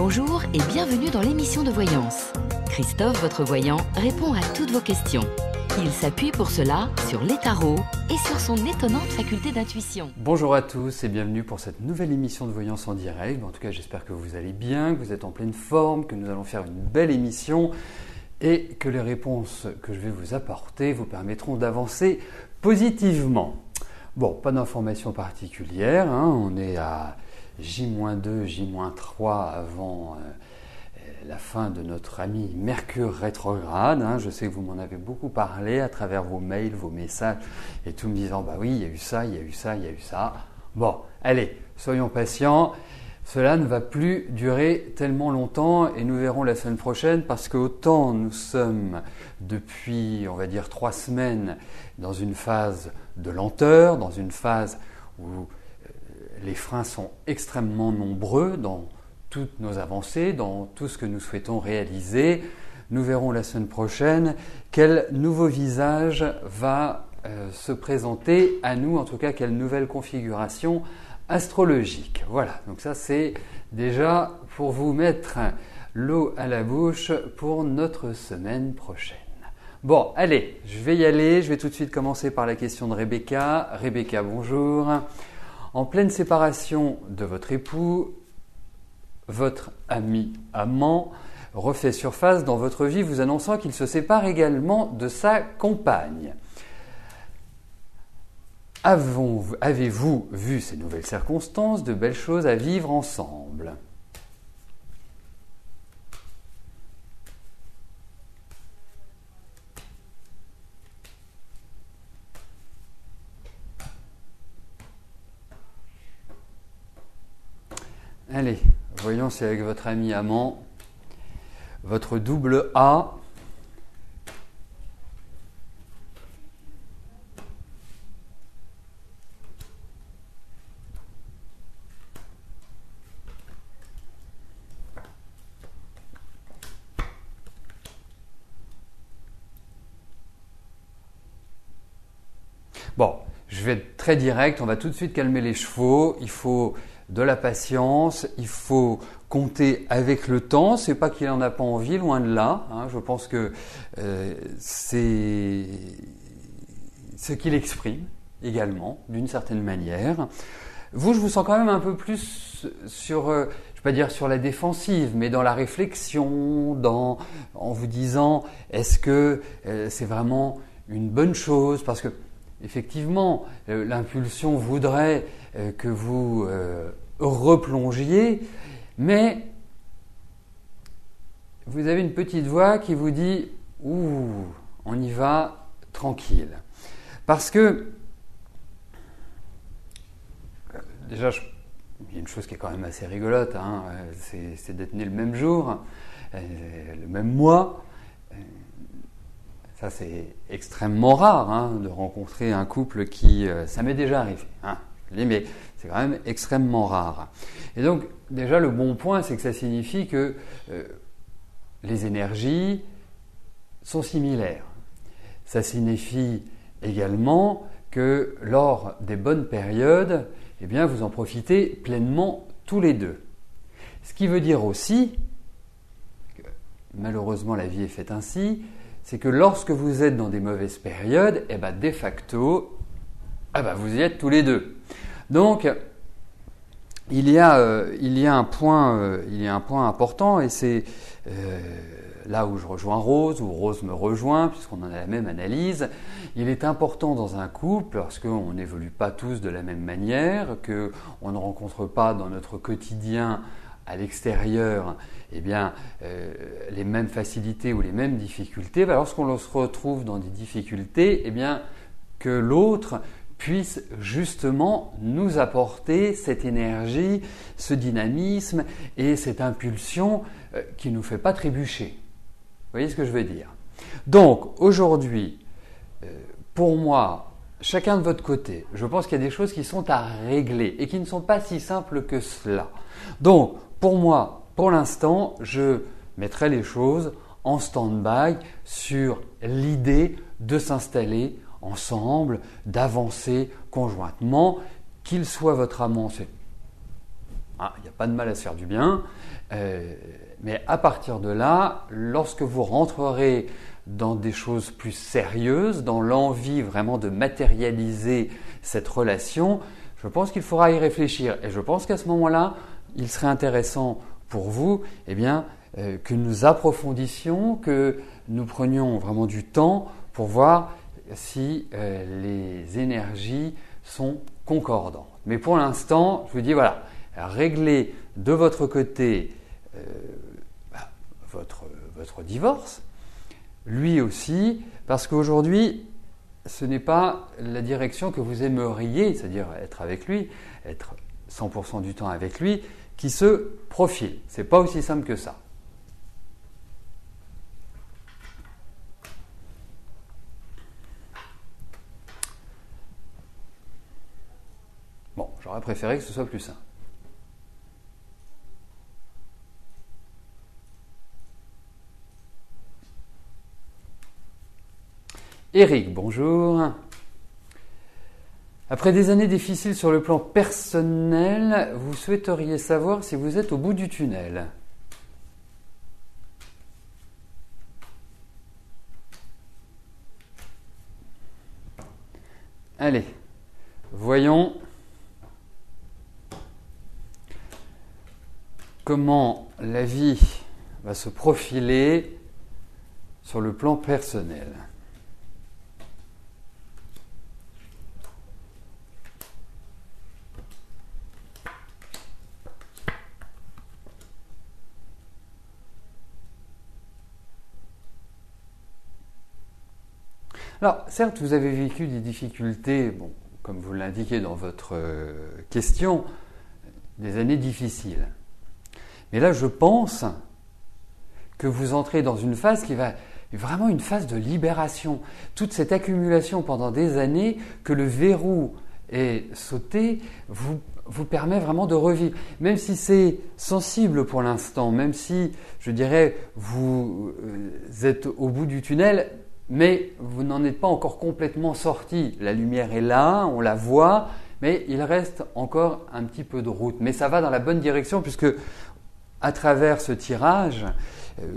Bonjour et bienvenue dans l'émission de voyance. Christophe, votre voyant, répond à toutes vos questions. Il s'appuie pour cela sur les tarots et sur son étonnante faculté d'intuition. Bonjour à tous et bienvenue pour cette nouvelle émission de voyance en direct. En tout cas, j'espère que vous allez bien, que vous êtes en pleine forme, que nous allons faire une belle émission et que les réponses que je vais vous apporter vous permettront d'avancer positivement. Bon, pas d'informations particulières, on est à J-2, J-3 avant la fin de notre ami Mercure rétrograde. Je sais que vous m'en avez beaucoup parlé à travers vos mails, vos messages et tout me disant bah oui, il y a eu ça, il y a eu ça, il y a eu ça. Bon, allez, soyons patients. Cela ne va plus durer tellement longtemps et nous verrons la semaine prochaine parce qu'autant nous sommes depuis, on va dire, 3 semaines dans une phase de lenteur, dans une phase où les freins sont extrêmement nombreux dans toutes nos avancées, dans tout ce que nous souhaitons réaliser. Nous verrons la semaine prochaine quel nouveau visage va se présenter à nous, en tout cas quelle nouvelle configuration astrologique. Voilà, donc ça c'est déjà pour vous mettre l'eau à la bouche pour notre semaine prochaine. Bon, allez, je vais y aller. Je vais tout de suite commencer par la question de Rebecca. Rebecca, bonjour. En pleine séparation de votre époux, votre ami amant refait surface dans votre vie, vous annonçant qu'il se sépare également de sa compagne. Avez-vous vu ces nouvelles circonstances, de belles choses à vivre ensemble ? Allez, voyons si avec votre ami amant, votre double A, bon, je vais être très direct, on va tout de suite calmer les chevaux, il faut de la patience, il faut compter avec le temps, c'est pas qu'il n'en a pas envie, loin de là, je pense que c'est ce qu'il exprime également, d'une certaine manière. Vous, je vous sens quand même un peu plus sur, je ne vais pas dire sur la défensive, mais dans la réflexion, en vous disant, est-ce que c'est vraiment une bonne chose ? Parce que effectivement, l'impulsion voudrait que vous replongiez, mais vous avez une petite voix qui vous dit « Ouh, on y va tranquille ». Parce que, déjà, il y a une chose qui est quand même assez rigolote, c'est d'être né le même jour, le même mois. Ça, c'est extrêmement rare de rencontrer un couple qui... ça m'est déjà arrivé, je dis, mais c'est quand même extrêmement rare. Et donc, déjà, le bon point, c'est que ça signifie que les énergies sont similaires. Ça signifie également que lors des bonnes périodes, eh bien, vous en profitez pleinement tous les deux. Ce qui veut dire aussi, que malheureusement la vie est faite ainsi, c'est que lorsque vous êtes dans des mauvaises périodes, de facto, vous y êtes tous les deux. Donc, il y a un point important et c'est là où je rejoins Rose, où Rose me rejoint, puisqu'on en a la même analyse. Il est important dans un couple, parce qu'on n'évolue pas tous de la même manière, qu'on ne rencontre pas dans notre quotidien à l'extérieur les mêmes facilités ou les mêmes difficultés, lorsqu'on se retrouve dans des difficultés, que l'autre puisse justement nous apporter cette énergie, ce dynamisme et cette impulsion qui ne nous fait pas trébucher. Vous voyez ce que je veux dire ? Donc aujourd'hui, pour moi, chacun de votre côté, je pense qu'il y a des choses qui sont à régler et qui ne sont pas si simples que cela. Donc, pour moi, pour l'instant, je mettrai les choses en stand-by sur l'idée de s'installer ensemble, d'avancer conjointement, qu'il soit votre amant, Il n'y a pas de mal à se faire du bien. Mais à partir de là, lorsque vous rentrerez dans des choses plus sérieuses, dans l'envie vraiment de matérialiser cette relation, je pense qu'il faudra y réfléchir. Et je pense qu'à ce moment-là, il serait intéressant pour vous que nous approfondissions, que nous prenions vraiment du temps pour voir si les énergies sont concordantes. Mais pour l'instant, je vous dis voilà, réglez de votre côté votre divorce, lui aussi, parce qu'aujourd'hui, ce n'est pas la direction que vous aimeriez, c'est-à-dire être avec lui, être 100% du temps avec lui, qui se profile. Ce n'est pas aussi simple que ça. Bon, j'aurais préféré que ce soit plus simple. Eric, bonjour. Après des années difficiles sur le plan personnel, vous souhaiteriez savoir si vous êtes au bout du tunnel. Allez, voyons comment la vie va se profiler sur le plan personnel. Alors, certes, vous avez vécu des difficultés, comme vous l'indiquez dans votre question, des années difficiles. Mais là, je pense que vous entrez dans une phase qui va vraiment une phase de libération. Toute cette accumulation pendant des années, que le verrou est sauté, vous permet vraiment de revivre. Même si c'est sensible pour l'instant, même si, je dirais, vous êtes au bout du tunnel, mais vous n'en êtes pas encore complètement sorti. La lumière est là, on la voit, mais il reste encore un petit peu de route. Mais ça va dans la bonne direction puisque à travers ce tirage,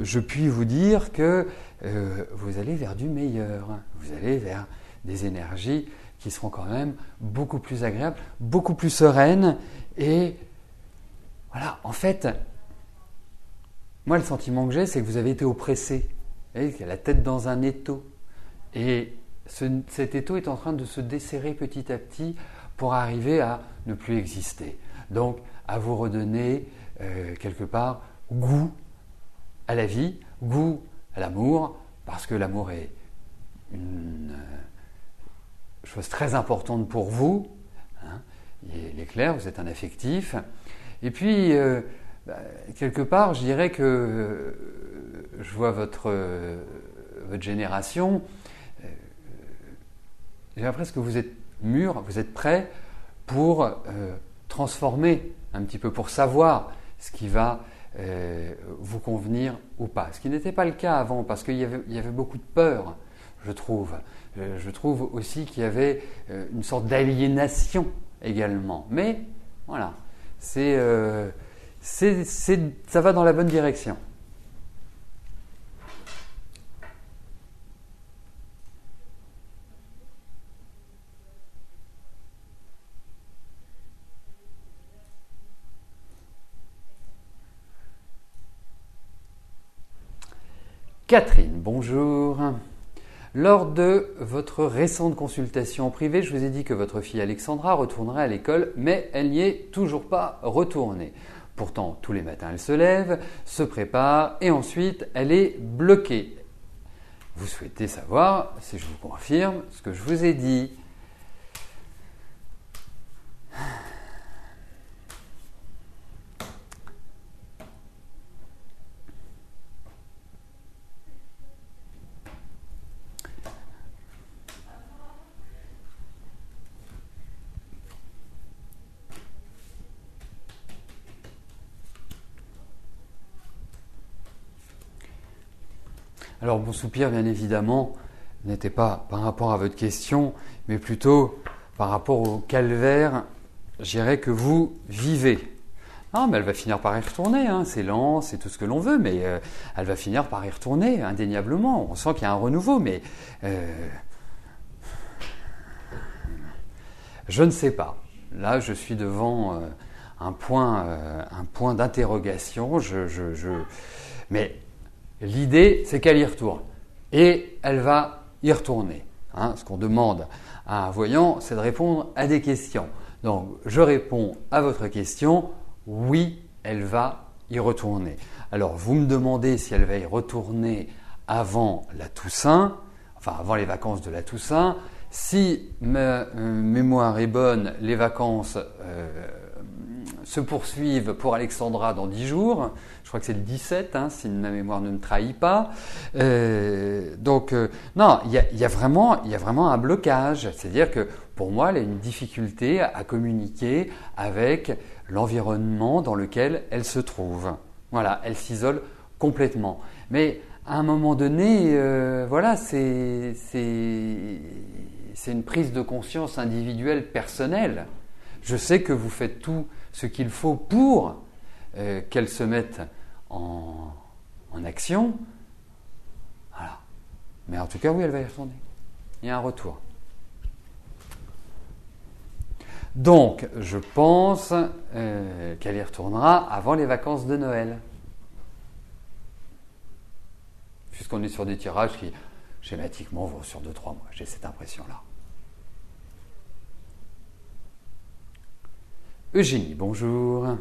je puis vous dire que vous allez vers du meilleur. Vous allez vers des énergies qui seront quand même beaucoup plus agréables, beaucoup plus sereines. Et voilà, en fait, moi le sentiment que j'ai, c'est que vous avez été oppressé. Vous voyez, qu'il y a la tête dans un étau. Et cet étau est en train de se desserrer petit à petit pour arriver à ne plus exister. Donc, à vous redonner quelque part goût à la vie, goût à l'amour, parce que l'amour est une chose très importante pour vous. Hein. Il est clair, vous êtes un affectif. Et puis, quelque part, je dirais que je vois votre génération, j'ai l'impression que vous êtes mûr, vous êtes prêt pour transformer un petit peu, pour savoir ce qui va vous convenir ou pas. Ce qui n'était pas le cas avant, parce qu'il y avait beaucoup de peur, je trouve. Je trouve aussi qu'il y avait une sorte d'aliénation également. Mais voilà, ça va dans la bonne direction. Catherine, bonjour. Lors de votre récente consultation privée, je vous ai dit que votre fille Alexandra retournerait à l'école, mais elle n'y est toujours pas retournée. Pourtant, tous les matins, elle se lève, se prépare et ensuite, elle est bloquée. Vous souhaitez savoir si je vous confirme ce que je vous ai dit. Alors mon soupir, bien évidemment, n'était pas par rapport à votre question, mais plutôt par rapport au calvaire, je dirais, que vous vivez. Ah, mais elle va finir par y retourner, hein. C'est lent, c'est tout ce que l'on veut, mais elle va finir par y retourner, indéniablement. On sent qu'il y a un renouveau, mais je ne sais pas. Là, je suis devant un point d'interrogation. Mais l'idée, c'est qu'elle y retourne. Et elle va y retourner. Hein. Ce qu'on demande à un voyant, c'est de répondre à des questions. Donc, je réponds à votre question. Oui, elle va y retourner. Alors, vous me demandez si elle va y retourner avant la Toussaint, enfin avant les vacances de la Toussaint. Si ma mémoire est bonne, les vacances se poursuivent pour Alexandra dans 10 jours. Je crois que c'est le 17, hein, si ma mémoire ne me trahit pas. Non, il y a vraiment un blocage. C'est-à-dire que pour moi, elle a une difficulté à communiquer avec l'environnement dans lequel elle se trouve. Voilà, elle s'isole complètement. Mais à un moment donné, voilà, c'est une prise de conscience individuelle, personnelle. Je sais que vous faites tout ce qu'il faut pour qu'elle se mette en action. Voilà. Mais en tout cas, oui, elle va y retourner. Il y a un retour. Donc, je pense qu'elle y retournera avant les vacances de Noël. Puisqu'on est sur des tirages qui, schématiquement, vont sur 2-3 mois. J'ai cette impression-là. Eugénie, bonjour.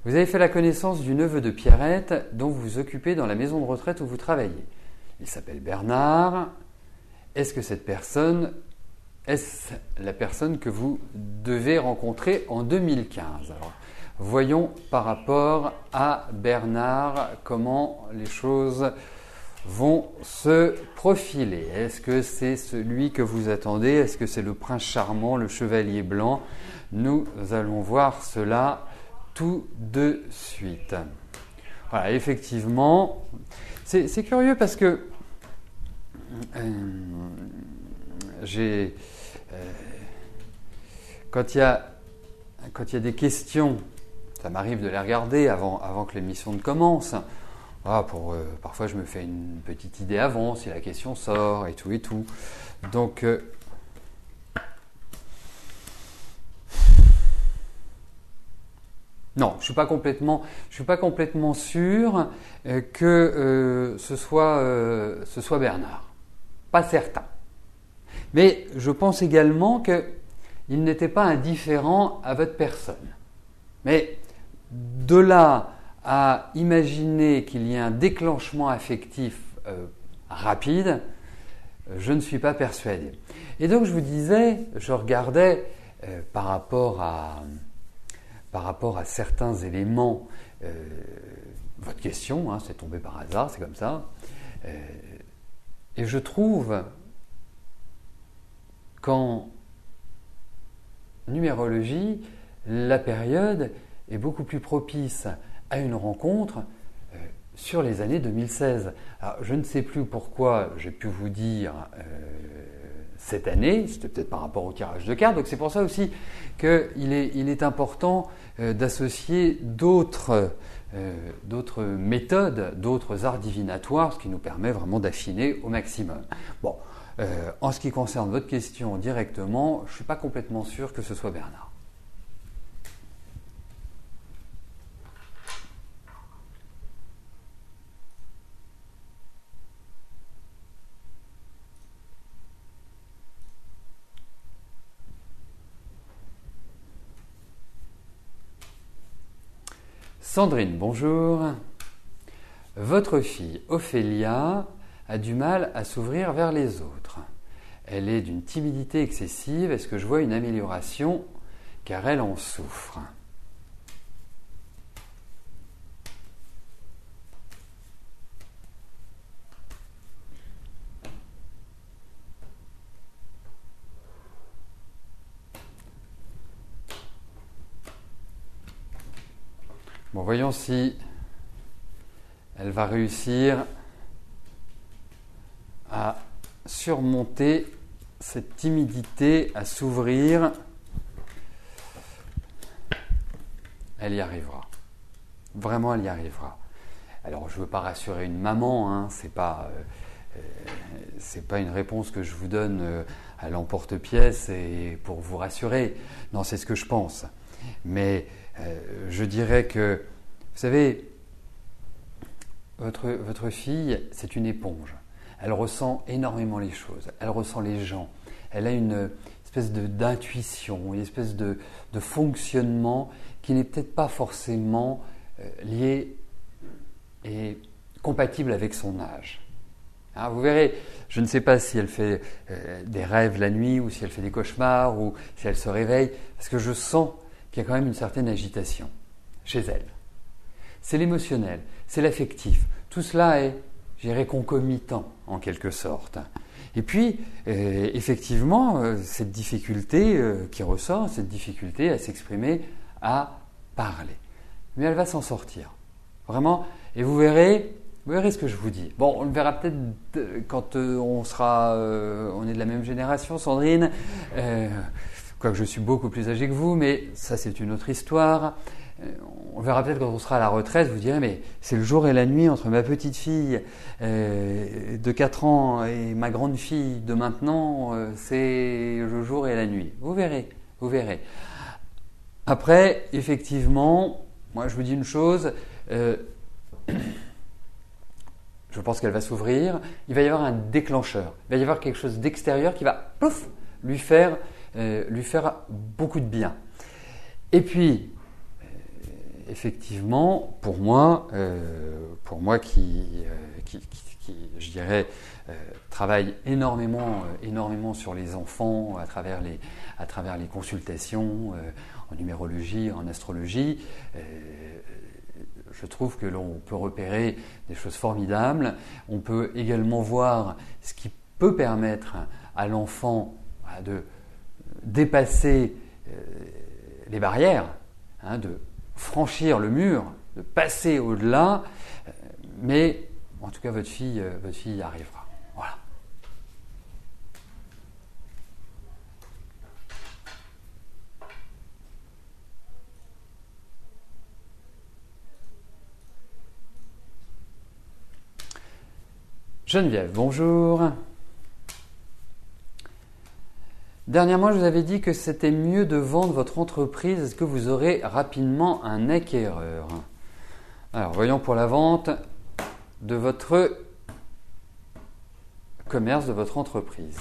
Vous avez fait la connaissance du neveu de Pierrette dont vous vous occupez dans la maison de retraite où vous travaillez. Il s'appelle Bernard. Est-ce la personne que vous devez rencontrer en 2015 ? Alors, voyons par rapport à Bernard comment les choses vont se profiler. Est-ce que c'est celui que vous attendez ? Est-ce que c'est le prince charmant, le chevalier blanc ? Nous allons voir cela tout de suite. Voilà, effectivement, c'est curieux parce que quand il y a des questions, ça m'arrive de les regarder avant que l'émission ne commence. Ah, parfois, je me fais une petite idée avant si la question sort et tout et tout. Donc, non, je suis pas complètement sûr que ce soit Bernard. Pas certain. Mais je pense également qu'il n'était pas indifférent à votre personne. Mais de là à imaginer qu'il y ait un déclenchement affectif rapide, je ne suis pas persuadé. Et donc je vous disais, je regardais par rapport à certains éléments, votre question, hein, c'est tombé par hasard, c'est comme ça, et je trouve qu'en numérologie, la période est beaucoup plus propice à une rencontre sur les années 2016. Alors, je ne sais plus pourquoi j'ai pu vous dire cette année, c'était peut-être par rapport au tirage de cartes, donc c'est pour ça aussi qu'il est important d'associer d'autres méthodes, d'autres arts divinatoires, ce qui nous permet vraiment d'affiner au maximum. Bon, en ce qui concerne votre question directement, je ne suis pas complètement sûr que ce soit Bernard. Sandrine, bonjour. Votre fille, Ophélia, a du mal à s'ouvrir vers les autres. Elle est d'une timidité excessive. Est-ce que je vois une amélioration car elle en souffre ? Bon, voyons si elle va réussir à surmonter cette timidité, à s'ouvrir. elle y arrivera. Vraiment, elle y arrivera. Alors, je ne veux pas rassurer une maman, hein, c'est pas une réponse que je vous donne à l'emporte-pièce et pour vous rassurer. Non, c'est ce que je pense. Mais je dirais que, vous savez, votre fille, c'est une éponge. Elle ressent énormément les choses, elle ressent les gens. Elle a une espèce d'intuition, une espèce de fonctionnement qui n'est peut-être pas forcément lié et compatible avec son âge. Alors vous verrez, je ne sais pas si elle fait des rêves la nuit ou si elle fait des cauchemars ou si elle se réveille, parce que je sens qu'il y a quand même une certaine agitation chez elle. C'est l'émotionnel, c'est l'affectif. Tout cela est, je dirais, concomitant en quelque sorte. Et puis, effectivement, cette difficulté qui ressort, cette difficulté à s'exprimer, à parler. Mais elle va s'en sortir. Vraiment, et vous verrez ce que je vous dis. Bon, on le verra peut-être quand on est de la même génération, Sandrine. Quoique je suis beaucoup plus âgé que vous, mais ça c'est une autre histoire. On verra peut-être quand on sera à la retraite, vous direz, mais c'est le jour et la nuit entre ma petite fille de 4 ans et ma grande fille de maintenant, c'est le jour et la nuit. Vous verrez. Après, effectivement, moi je vous dis une chose, je pense qu'elle va s'ouvrir, il va y avoir un déclencheur, il va y avoir quelque chose d'extérieur qui va plouf, lui faire beaucoup de bien. Et puis, effectivement, pour moi qui je dirais, travaille énormément sur les enfants à travers les consultations en numérologie, en astrologie, je trouve que l'on peut repérer des choses formidables. On peut également voir ce qui peut permettre à l'enfant de dépasser les barrières, de franchir le mur, de passer au-delà, mais en tout cas votre fille y arrivera. Voilà. Geneviève, bonjour. Dernièrement, je vous avais dit que c'était mieux de vendre votre entreprise. Est-ce que vous aurez rapidement un acquéreur? Alors, voyons pour la vente de votre commerce, de votre entreprise.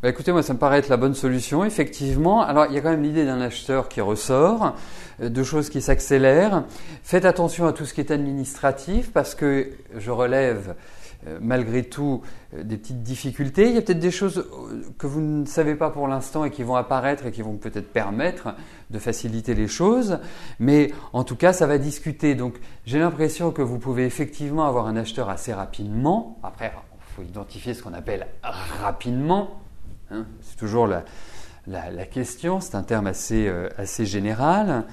Écoutez, moi ça me paraît être la bonne solution, effectivement. Alors il y a quand même l'idée d'un acheteur qui ressort, de choses qui s'accélèrent. Faites attention à tout ce qui est administratif parce que je relève malgré tout des petites difficultés. Il y a peut-être des choses que vous ne savez pas pour l'instant et qui vont apparaître et qui vont peut-être permettre de faciliter les choses. Mais en tout cas, ça va discuter. Donc j'ai l'impression que vous pouvez effectivement avoir un acheteur assez rapidement. Après, il faut identifier ce qu'on appelle rapidement. C'est toujours la question, c'est un terme assez général.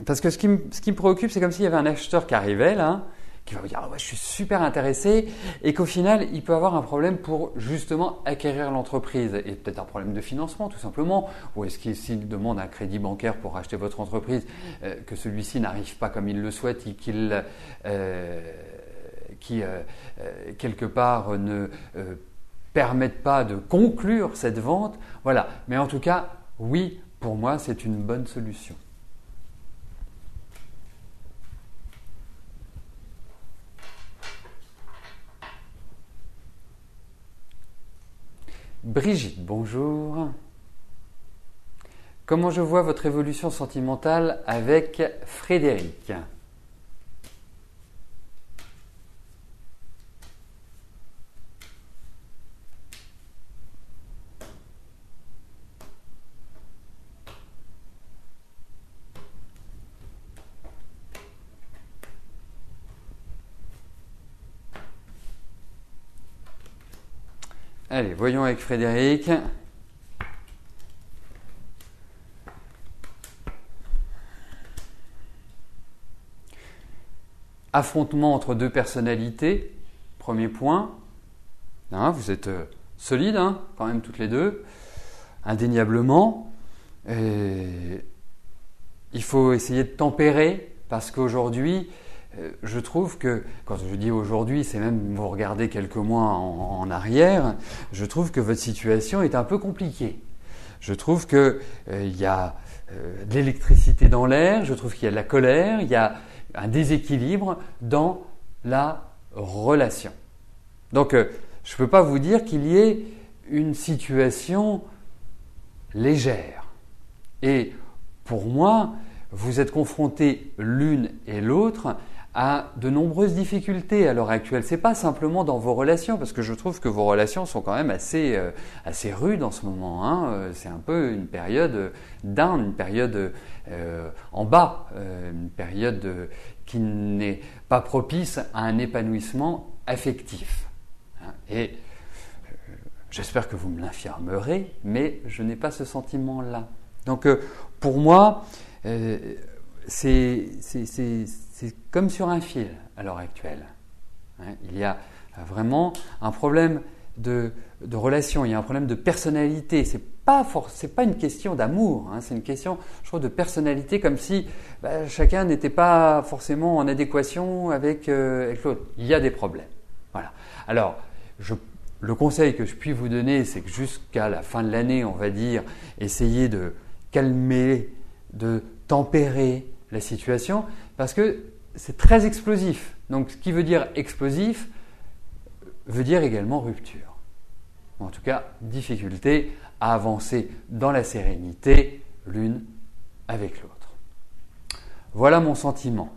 Parce que ce qui me préoccupe, c'est comme s'il y avait un acheteur qui arrivait là, qui va vous dire « Ah ouais, je suis super intéressé » et qu'au final, il peut avoir un problème pour justement acquérir l'entreprise et peut-être un problème de financement tout simplement. Ou est-ce qu'il s'il demande un crédit bancaire pour acheter votre entreprise, que celui-ci n'arrive pas comme il le souhaite et qui quelque part ne permettent pas de conclure cette vente. Voilà. Mais en tout cas, oui, pour moi, c'est une bonne solution. Brigitte, bonjour. Comment je vois votre évolution sentimentale avec Frédéric ? Allez, voyons avec Frédéric. Affrontement entre deux personnalités, premier point. Hein, vous êtes solides, hein, quand même toutes les deux, indéniablement. Et il faut essayer de tempérer, parce qu'aujourd'hui, je trouve que, quand je dis aujourd'hui, c'est même vous regardez quelques mois en arrière, je trouve que votre situation est un peu compliquée. Je trouve qu'il y a de l'électricité dans l'air, je trouve qu'il y a de la colère, il y a un déséquilibre dans la relation. Donc, je ne peux pas vous dire qu'il y ait une situation légère. Et pour moi, vous êtes confrontés l'une et l'autre à de nombreuses difficultés à l'heure actuelle. Ce n'est pas simplement dans vos relations, parce que je trouve que vos relations sont quand même assez rudes en ce moment. Hein. C'est un peu une période down, une période en bas, une période qui n'est pas propice à un épanouissement affectif. Et j'espère que vous me l'infirmerez, mais je n'ai pas ce sentiment-là. Donc pour moi, c'est comme sur un fil à l'heure actuelle. Il y a vraiment un problème de relation, il y a un problème de personnalité. C'est pas une question d'amour, c'est une question, je trouve, de personnalité, comme si chacun n'était pas forcément en adéquation avec l'autre. Il y a des problèmes. Voilà. Alors, le conseil que je puis vous donner, c'est que jusqu'à la fin de l'année, on va dire, essayez de calmer, de tempérer la situation, parce que c'est très explosif. Donc, ce qui veut dire explosif veut dire également rupture. En tout cas, difficulté à avancer dans la sérénité l'une avec l'autre. Voilà mon sentiment.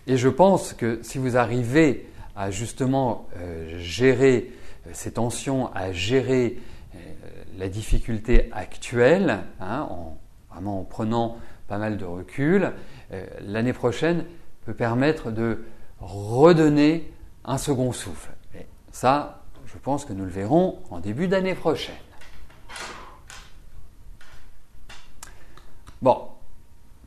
Et je pense que si vous arrivez à justement gérer ces tensions, à gérer la difficulté actuelle, vraiment en prenant pas mal de recul, l'année prochaine peut permettre de redonner un second souffle. Et ça, je pense que nous le verrons en début d'année prochaine. Bon,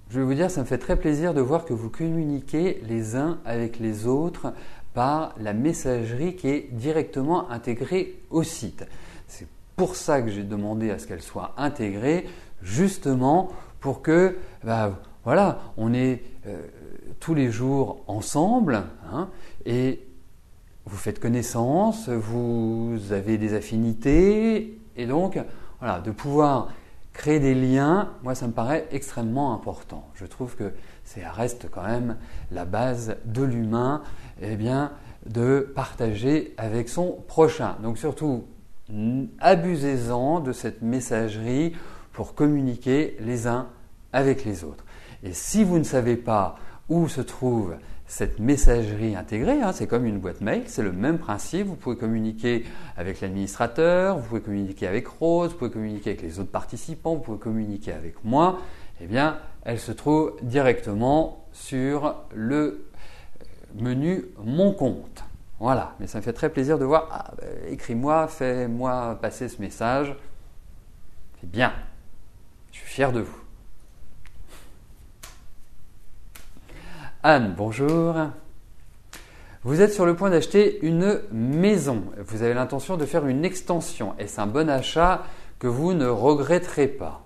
je vais vous dire, ça me fait très plaisir de voir que vous communiquez les uns avec les autres par la messagerie qui est directement intégrée au site. C'est pour ça que j'ai demandé à ce qu'elle soit intégrée, justement pour que, voilà, on est tous les jours ensemble, et vous faites connaissance, vous avez des affinités, et donc, voilà, de pouvoir créer des liens, moi ça me paraît extrêmement important. Je trouve que ça reste quand même la base de l'humain, de partager avec son prochain. Donc surtout, abusez-en de cette messagerie pour communiquer les uns avec les autres. Et si vous ne savez pas où se trouve cette messagerie intégrée, c'est comme une boîte mail, c'est le même principe. Vous pouvez communiquer avec l'administrateur, vous pouvez communiquer avec Rose, vous pouvez communiquer avec les autres participants, vous pouvez communiquer avec moi. Elle se trouve directement sur le menu Mon compte. Voilà, mais ça me fait très plaisir de voir, écris-moi, fais-moi passer ce message. C'est bien, je suis fier de vous. Anne, bonjour. Vous êtes sur le point d'acheter une maison. Vous avez l'intention de faire une extension. Est-ce un bon achat que vous ne regretterez pas?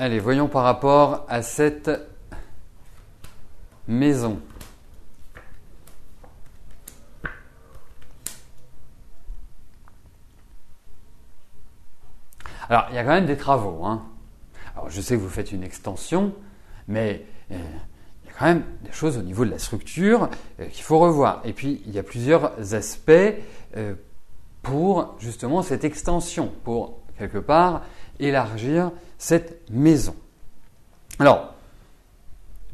Allez, voyons par rapport à cette maison. Alors, il y a quand même des travaux. Alors, je sais que vous faites une extension, mais il y a quand même des choses au niveau de la structure qu'il faut revoir. Et puis, il y a plusieurs aspects pour justement cette extension, pour quelque part élargir cette maison. Alors,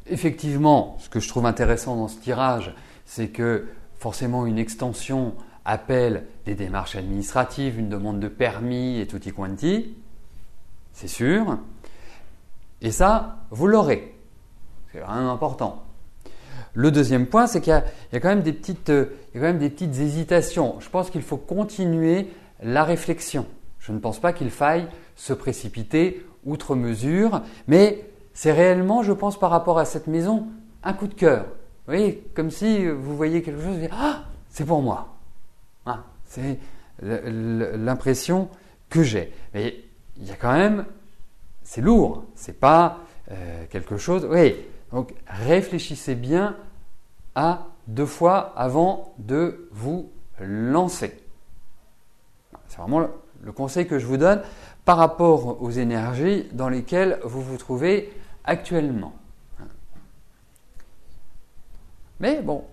effectivement, ce que je trouve intéressant dans ce tirage, c'est que forcément une extension appelle des démarches administratives, une demande de permis et tutti quanti, c'est sûr. Et ça, vous l'aurez. C'est vraiment important. Le deuxième point, c'est qu'il y a quand même des petites hésitations. Je pense qu'il faut continuer la réflexion. Je ne pense pas qu'il faille se précipiter outre mesure, mais c'est réellement, je pense, par rapport à cette maison, un coup de cœur. Vous voyez, comme si vous voyez quelque chose, vous dites « Ah, c'est pour moi ». C'est l'impression que j'ai. Mais il y a quand même, c'est lourd, c'est pas quelque chose. Oui, donc réfléchissez bien à 2 fois avant de vous lancer. C'est vraiment le conseil que je vous donne par rapport aux énergies dans lesquelles vous vous trouvez actuellement. Mais bon.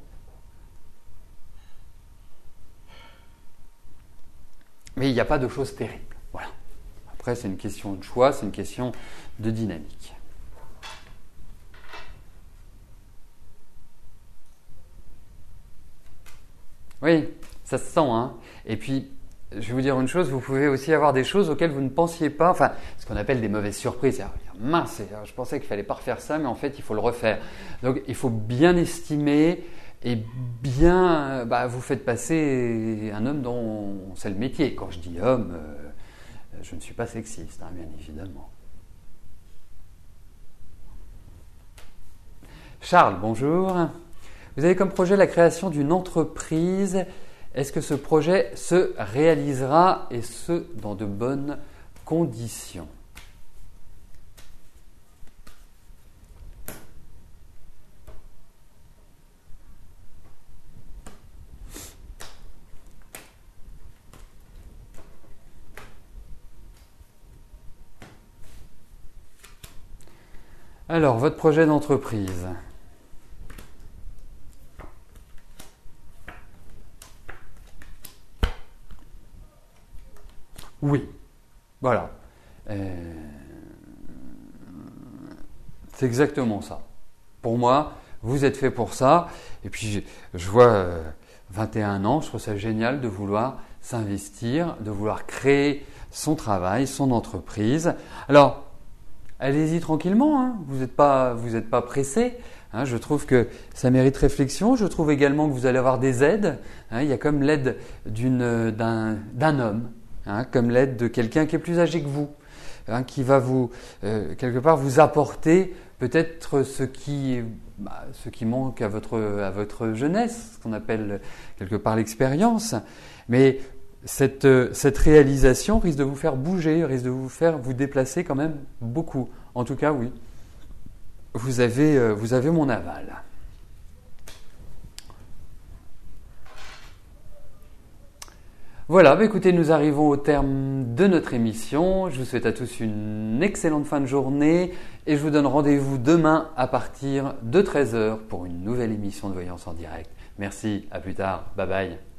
Mais il n'y a pas de choses terribles. Voilà. Après, c'est une question de choix, c'est une question de dynamique. Oui, ça se sent, hein. Et puis, je vais vous dire une chose, vous pouvez aussi avoir des choses auxquelles vous ne pensiez pas, enfin, ce qu'on appelle des mauvaises surprises. Alors, mince, je pensais qu'il ne fallait pas refaire ça, mais en fait, il faut le refaire. Donc, il faut bien estimer et bien, vous faites passer un homme dont c'est le métier. Quand je dis homme, je ne suis pas sexiste, hein, bien évidemment. Charles, bonjour. Vous avez comme projet la création d'une entreprise. Est-ce que ce projet se réalisera et ce, dans de bonnes conditions ? Alors, votre projet d'entreprise. Oui, voilà. C'est exactement ça. Pour moi, vous êtes fait pour ça. Et puis, je vois 21 ans, je trouve ça génial de vouloir s'investir, de vouloir créer son travail, son entreprise. Alors, allez-y tranquillement, hein. Vous n'êtes pas pressé. Hein. Je trouve que ça mérite réflexion. Je trouve également que vous allez avoir des aides. Hein. Il y a comme l'aide d'un homme. Hein, comme l'aide de quelqu'un qui est plus âgé que vous, hein, qui va vous, quelque part, vous apporter peut-être ce qui manque à votre jeunesse, ce qu'on appelle quelque part l'expérience. Mais cette réalisation risque de vous faire bouger, risque de vous faire vous déplacer quand même beaucoup. En tout cas, oui, vous avez mon aval. Voilà, écoutez, nous arrivons au terme de notre émission. Je vous souhaite à tous une excellente fin de journée et je vous donne rendez-vous demain à partir de 13h pour une nouvelle émission de Voyance en direct. Merci, à plus tard, bye bye.